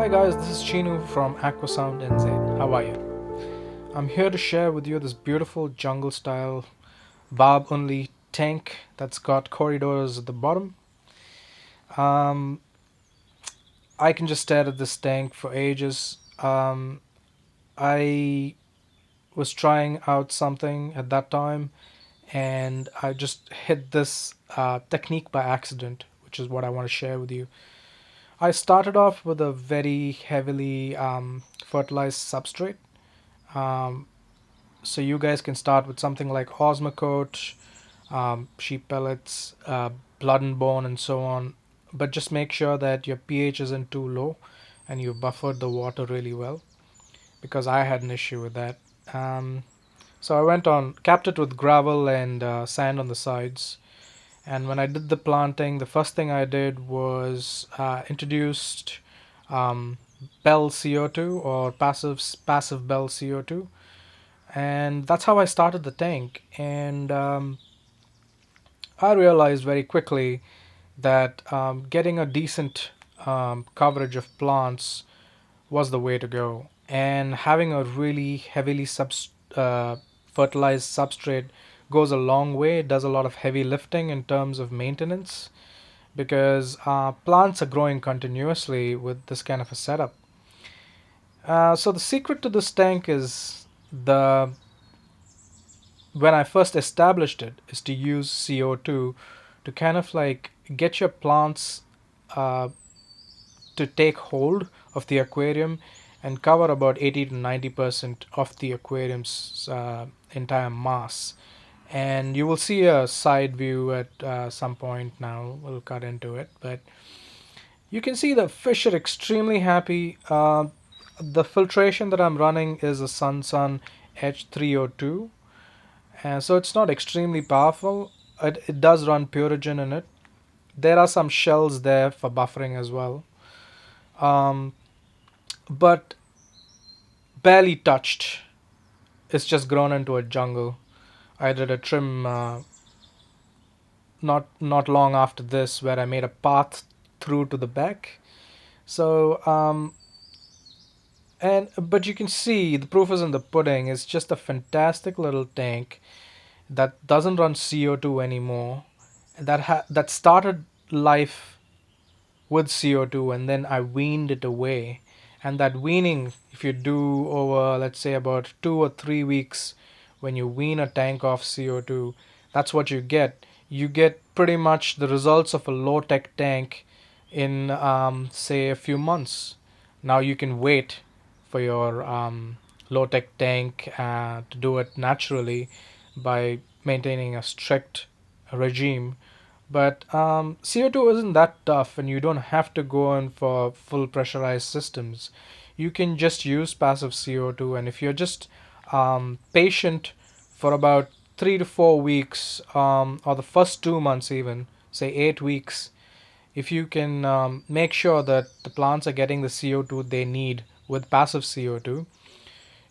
Hi guys, this is Chinu from Aquasound NZ. How are you? I'm here to share with you this beautiful jungle style barb only tank that's got corridors at the bottom. Um, I can just stare at this tank for ages. I was trying out something at that time and I just hit this technique by accident, which is what I want to share with you. I started off with a very heavily fertilized substrate. Um, so you guys can start with something like Osmocote, sheep pellets, blood and bone, and so on. But just make sure that your pH isn't too low and you've buffered the water really well because I had an issue with that. Um, so I went on, capped it with gravel and sand on the sides. And when I did the planting, the first thing I did was introduced um, Bell CO2 or passive Bell CO2, and that's how I started the tank. And I realized very quickly that getting a decent coverage of plants was the way to go, and having a really heavily fertilized substrate goes a long way. It does a lot of heavy lifting in terms of maintenance because plants are growing continuously with this kind of a setup. So the secret to this tank is the when I first established it is to use CO2 to kind of like get your plants uh, to take hold of the aquarium and cover about 80 to 90% of the aquarium's entire mass. And you will see a side view at some point now. We'll cut into it, but you can see the fish are extremely happy. The filtration that I'm running is a Sunsun H302, and so it's not extremely powerful. It does run Purigin in it. There are some shells there for buffering as well, um, but barely touched. It's just grown into a jungle. I did a trim not long after this where I made a path through to the back. So and but you can see the proof is in the pudding. It's just a fantastic little tank that doesn't run CO2 anymore. That started life with CO2 and then I weaned it away. And that weaning, if you do over, let's say, about 2 or 3 weeks, when you wean a tank off CO2, that's what you get. You get pretty much the results of a low tech tank in, say, a few months. Now you can wait for your low tech tank to do it naturally by maintaining a strict regime. But CO2 isn't that tough, and you don't have to go in for full pressurized systems. You can just use passive CO2, and if you're just patient for about 3 to 4 weeks, or the first 2 months, even say 8 weeks, if you can make sure that the plants are getting the CO2 they need with passive CO2,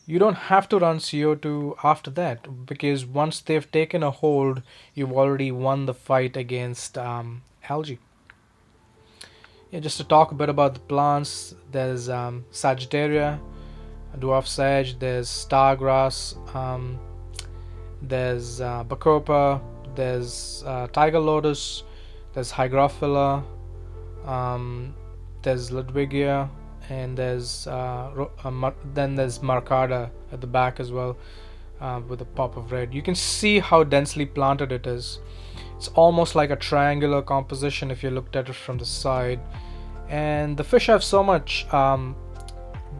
you don't have to run CO2 after that because once they've taken a hold, you've already won the fight against algae. Yeah, just to talk a bit about the plants, there's Sagittaria, dwarf sage, there's stargrass, there's bacopa, there's tiger lotus, there's hygrophila, um, there's Ludwigia, and then there's Marcada at the back as well, with a pop of red. You can see how densely planted it is. It's almost like a triangular composition if you looked at it from the side. And the fish have so much.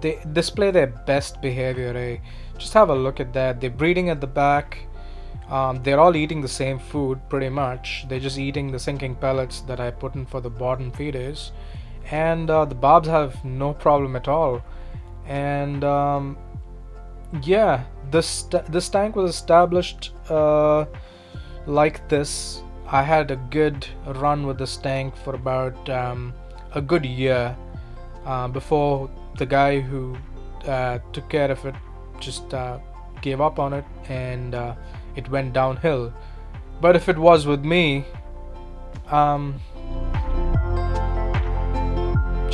They display their best behavior. Eh? Just have a look at that. They're breeding at the back. They're all eating the same food pretty much. They're just eating the sinking pellets that I put in for the bottom feeders, and the barbs have no problem at all. And yeah, this tank was established like this. I had a good run with this tank for about a good year before the guy who took care of it just gave up on it, and it went downhill. But if it was with me, um,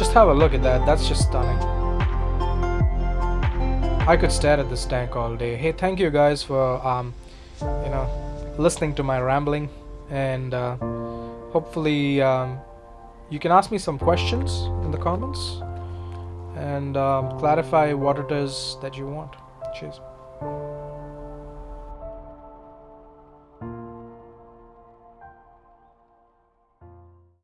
Just have a look at that. That's just stunning. I could stare at this tank all day. Hey, thank you guys for you know, listening to my rambling, and hopefully you can ask me some questions in the comments and clarify what it is that you want. Cheers.